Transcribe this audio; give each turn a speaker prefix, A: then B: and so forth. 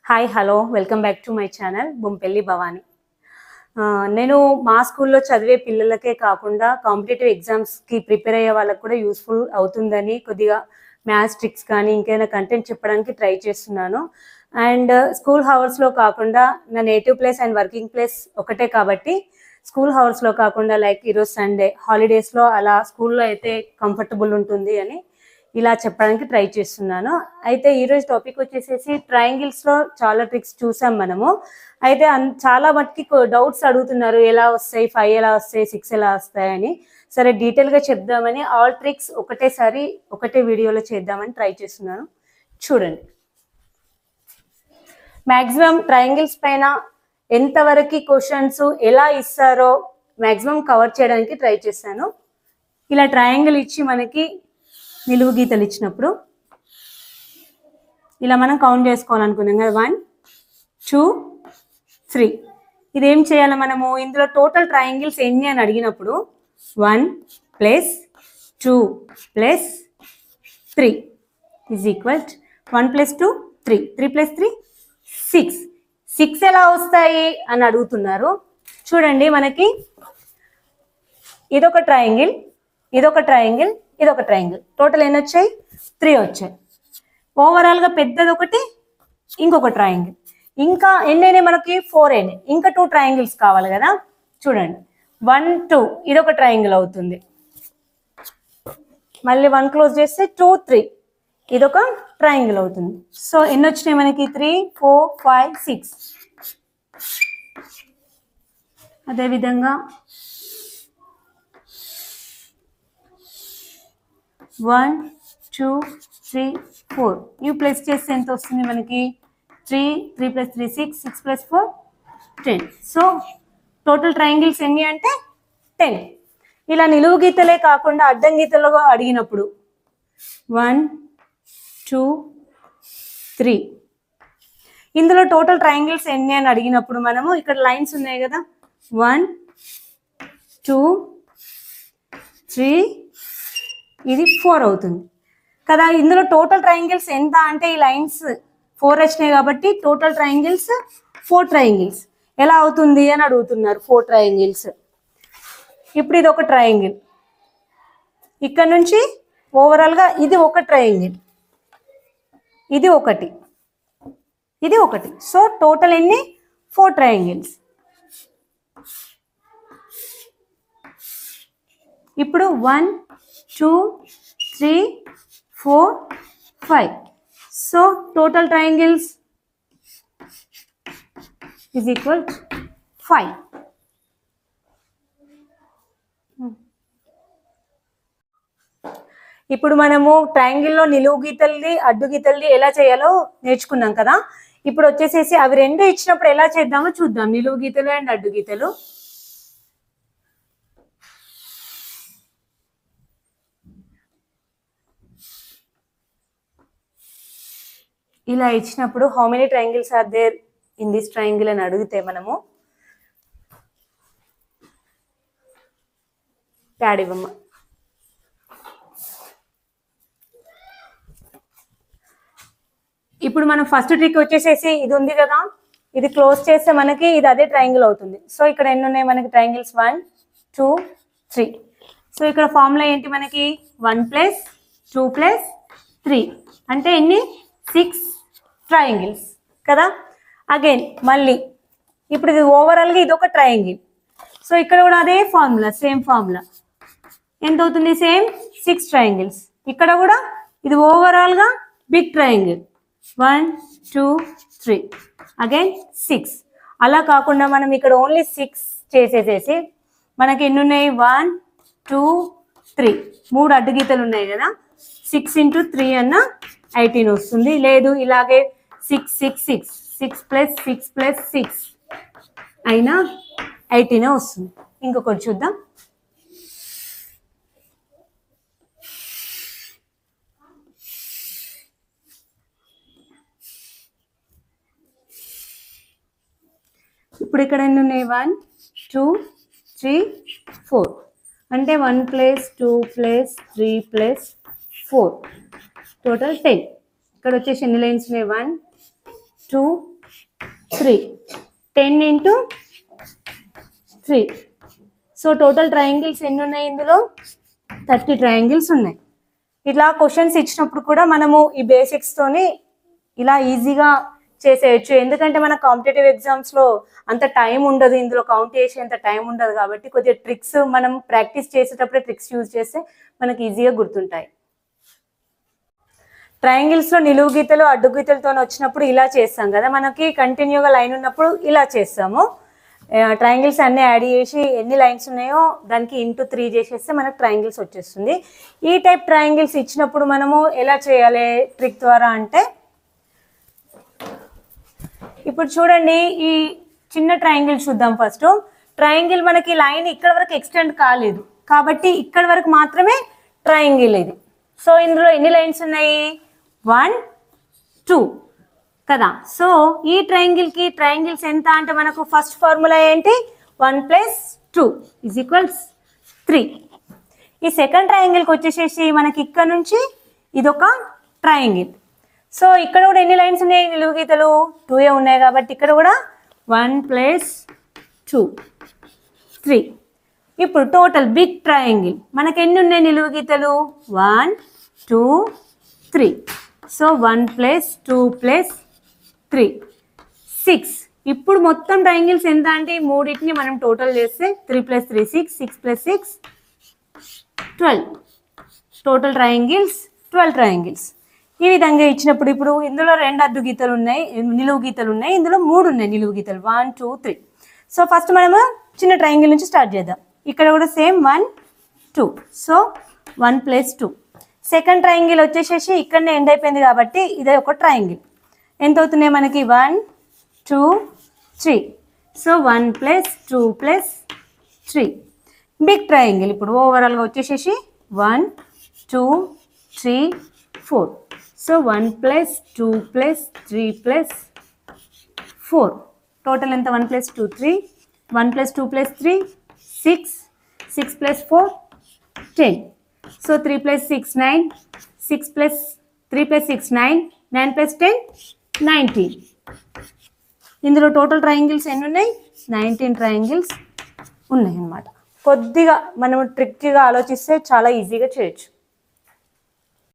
A: Hi hello welcome back to my channel Bompelli Bhavani. నేను మా స్కూల్లో చదివే పిల్లలకే కాకుండా కాంపిటేటివ్ ఎగ్జామ్స్కి ప్రిపేర్ అయ్యే వాళ్ళకు కూడా యూస్ఫుల్ అవుతుందని కొద్దిగా మ్యాథ్స్ ట్రిక్స్ కానీ ఇంకేమైనా కంటెంట్ చెప్పడానికి ట్రై చేస్తున్నాను. అండ్ స్కూల్ హవర్స్లో కాకుండా నా native place and working place ఒకటే కాబట్టి స్కూల్ హవర్స్లో కాకుండా లైక్ ఈరోజు సండే హాలిడేస్లో అలా స్కూల్లో అయితే కంఫర్టబుల్ ఉంటుంది అని ఇలా చెప్పడానికి ట్రై చేస్తున్నాను. అయితే ఈరోజు టాపిక్ వచ్చేసేసి ట్రయాంగిల్స్లో చాలా ట్రిక్స్ చూసాం మనము. అయితే చాలా మట్టుకి డౌట్స్ అడుగుతున్నారు, ఎలా వస్తాయి, 5 ఎలా వస్తాయి, 6 ఎలా వస్తాయని. సరే డీటెయిల్గా చెప్దామని ఆల్ ట్రిక్స్ ఒకటేసారి ఒకటే వీడియోలో చేద్దామని ట్రై చేస్తున్నాను. చూడండి, మ్యాక్సిమం ట్రయాంగిల్స్ పైన ఎంతవరకు క్వశ్చన్స్ ఎలా ఇస్తారో మ్యాక్సిమం కవర్ చేయడానికి ట్రై చేశాను. ఇలా ట్రయాంగిల్ ఇచ్చి మనకి నిలువు గీతలు ఇచ్చినప్పుడు ఇలా మనం కౌంట్ చేసుకోవాలనుకున్నాం కదా, 1 2 3. ఇదేం చేయాలి మనము, ఇందులో టోటల్ ట్రయాంగిల్స్ ఎన్ని అని అడిగినప్పుడు 1 + 2 + 3 ఈజ్ ఈక్వల్ 1 + 2 3, 3 + 3 6. 6 ఎలా వస్తాయి అని అడుగుతున్నారు. చూడండి, మనకి ఇదొక ట్రయాంగిల్, ఇదొక ట్రయాంగిల్, ఇదొక ట్రయాంగిల్, టోటల్ ఎన్ని వచ్చాయి, 3 వచ్చాయి. ఓవరాల్గా పెద్దది ఒకటి, ఇంకొక ట్రయాంగిల్, ఇంకా ఎన్నైనా మనకి 4 అయినాయి. ఇంకా 2 ట్రయాంగిల్స్ కావాలి కదా. చూడండి, 1 2 ఇదొక ట్రయాంగిల్ అవుతుంది. మళ్ళీ 1 క్లోజ్ చేస్తే 2 3 ఇదొక ట్రయాంగిల్ అవుతుంది. సో ఎన్ని వచ్చినాయి మనకి, 3 4 5 6. అదేవిధంగా 1 2 3 4 ఇవి ప్లస్ చేస్తే ఎంత వస్తుంది మనకి, 3 3 + 3 6, 6 + 4 10. సో టోటల్ ట్రయాంగిల్స్ ఎన్ని అంటే 10. ఇలా నిలువు గీతలే కాకుండా అడ్డం గీతలుగా అడిగినప్పుడు 1 2 3. ఇందులో టోటల్ ట్రయాంగిల్స్ ఎన్ని అని అడిగినప్పుడు మనము ఇక్కడ లైన్స్ ఉన్నాయి కదా, 1 2 3 ఇది 4 అవుతుంది కదా. ఇందులో టోటల్ ట్రయాంగిల్స్ ఎంత అంటే ఈ లైన్స్ 4 వచ్చినాయి కాబట్టి టోటల్ ట్రయాంగిల్స్ 4 ట్రయాంగిల్స్. ఎలా అవుతుంది అని అడుగుతున్నారు, 4 ట్రయాంగిల్స్. ఇప్పుడు ఇది ఒక ట్రయాంగిల్, ఇక్కడ నుంచి ఓవరాల్గా ఇది ఒక ట్రయాంగిల్, ఇది ఒకటి, ఇది ఒకటి. సో టోటల్ ఎన్ని, 4 ట్రయాంగిల్స్. ఇప్పుడు 1 2 3 4 5. So total triangles is equal 5. ఇప్పుడు మనము ట్రయాంగిల్లో నిలువు గీతల్ది అడ్డు గీతల్ది ఎలా చేయాలో నేర్చుకున్నాం కదా. ఇప్పుడు వచ్చేసేసి అవి రెండు ఇచ్చినప్పుడు ఎలా చేద్దామో చూద్దాం, నిలువు గీతలు అండ్ అడ్డు గీతలు. ఇలా ఇచ్చినప్పుడు how many triangles are there in this triangle అని అడిగితే మనము ప్యాడ్ ఇవ్వమ్మ. ఇప్పుడు మనం ఫస్ట్ ట్రిక్ వచ్చేసేసి ఇది ఉంది కదా, ఇది క్లోజ్ చేస్తే మనకి ఇది అదే ట్రయాంగిల్ అవుతుంది. సో ఇక్కడ ఎన్ని ఉన్నాయి మనకి ట్రయాంగిల్స్, 1 2 3. సో ఇక్కడ ఫార్ములా ఏంటి మనకి, 1 + 2 + 3 అంటే ఎన్ని, 6 ట్రయాంగిల్స్ కదా. అగైన్ మళ్ళీ ఇప్పుడు ఇది ఓవరాల్గా ఇది ఒక ట్రయాంగిల్. సో ఇక్కడ కూడా అదే ఫార్ములా, సేమ్ ఫార్ములా. ఎంత అవుతుంది, సేమ్ 6 ట్రయాంగిల్స్. ఇక్కడ కూడా ఇది ఓవరాల్గా బిగ్ ట్రయాంగిల్, 1 2 3 అగైన్ 6. అలా కాకుండా మనం ఇక్కడ ఓన్లీ 6 చేసేసేసి మనకి ఎన్ని ఉన్నాయి, 1 2 3 3 అడ్డు గీతలు ఉన్నాయి కదా. 6 × 3 అన్న 18 వస్తుంది. లేదు ఇలాగే 6 6 6 6 + 6 + 6 అయినా 18 వస్తుంది. ఇంకొకటి చూద్దాం. ఇప్పుడు ఇక్కడ ఎన్ని ఉన్నాయి, 1 2 3 4 అంటే 1 + 2 + 3 + 4 టోటల్ 10. ఇక్కడ వచ్చేసి ఎన్ని లైన్స్ ఉన్నాయి, 1 2 3. 10 into 3. సో టోటల్ ట్రయాంగిల్స్ ఎన్ని ఉన్నాయి ఇందులో? 30 ట్రయాంగిల్స్ ఉన్నాయి. ఇట్లా క్వశ్చన్స్ ఇచ్చినప్పుడు కూడా మనము ఈ బేసిక్స్తోని ఇలా ఈజీగా చేసేయచ్చు. ఎందుకంటే మన కాంపిటేటివ్ ఎగ్జామ్స్లో అంత టైం ఉండదు, ఇందులో కౌంట్ చేసే అంత టైం ఉండదు. కాబట్టి కొద్దిగా ట్రిక్స్ మనం ప్రాక్టీస్ చేసేటప్పుడే ట్రిక్స్ యూజ్ చేస్తే మనకి ఈజీగా గుర్తుంటాయి. ట్రయాంగిల్స్లో నిలువు గీతలు అడ్డు గీతలతో వచ్చినప్పుడు ఇలా చేస్తాం కదా, మనకి కంటిన్యూగా లైన్ ఉన్నప్పుడు ఇలా చేస్తాము. ట్రయాంగిల్స్ అన్నీ యాడ్ చేసి ఎన్ని లైన్స్ ఉన్నాయో దానికి ఇంటూ 3 చేసేస్తే మనకు ట్రయాంగిల్స్ వచ్చేస్తుంది. ఈ టైప్ ట్రయాంగిల్స్ ఇచ్చినప్పుడు మనము ఎలా చేయాలి ట్రిక్ ద్వారా అంటే, ఇప్పుడు చూడండి ఈ చిన్న ట్రయాంగిల్ చూద్దాం. ఫస్ట్ ట్రయాంగిల్ మనకి లైన్ ఇక్కడ వరకు ఎక్స్టెండ్ కాలేదు కాబట్టి ఇక్కడ వరకు మాత్రమే ట్రయాంగిల్ ఇది. సో ఇందులో ఎన్ని లైన్స్ ఉన్నాయి? 1 2 కదా. సో ఈ ట్రయాంగిల్కి ట్రయాంగిల్స్ ఎంత అంటే మనకు ఫస్ట్ ఫార్ములా ఏంటి? 1 + 2 = 3. ఈ సెకండ్ ట్రయాంగిల్కి వచ్చేసేసి మనకి ఇక్కడ నుంచి ఇదొక ట్రయాంగిల్. సో ఇక్కడ కూడా ఎన్ని లైన్స్ ఉన్నాయి? నిలువు గీతలు 2 ఉన్నాయి కాబట్టి ఇక్కడ కూడా 1 + 2 3. ఇప్పుడు టోటల్ బిగ్ ట్రయాంగిల్ మనకి ఎన్ని ఉన్నాయి నిలువు గీతలు? 1 2 3. సో 1 + 2 + 3 6. ఇప్పుడు మొత్తం ట్రయాంగిల్స్ ఎంత అంటే మూడింటిని మనం టోటల్ చేస్తే 3 + 3 6, 6 + 6 12. Total triangles 12 triangles. ఈ విధంగా ఇచ్చినప్పుడు ఇప్పుడు ఇందులో 2 అడ్డు గీతలు ఉన్నాయి, నిలువు గీతలు ఉన్నాయి, ఇందులో 3 ఉన్నాయి నిలువు గీతలు 1 2 3. సో ఫస్ట్ మనము చిన్న ట్రయాంగిల్ నుంచి స్టార్ట్ చేద్దాం. ఇక్కడ కూడా సేమ్ 1 2. సో 1 + 2. సెకండ్ ట్రయాంగిల్ వచ్చేసేసి ఇక్కడనే ఎండ్ అయిపోయింది కాబట్టి ఇదే ఒక ట్రయాంగిల్. ఎంత అవుతున్నాయి మనకి? 1 2 3. So 1 + 2 + 3 big triangle. ఇప్పుడు ఓవరాల్గా వచ్చేసేసి 1 2 3 4. సో 1 + 2 + 3 + 4. టోటల్ ఎంత? 1 + 2 3, 1 + 2 + 3 6, 6 + 4 10. సో 3 + 6 9, 6 + 3 + 6 9, 9 + 10 19. ఇందులో టోటల్ ట్రయాంగిల్స్ ఎన్ని ఉన్నాయి? 19 ట్రయాంగిల్స్ ఉన్నాయి అన్నమాట. కొద్దిగా మనం ట్రిక్గా ఆలోచిస్తే చాలా ఈజీగా చేయొచ్చు.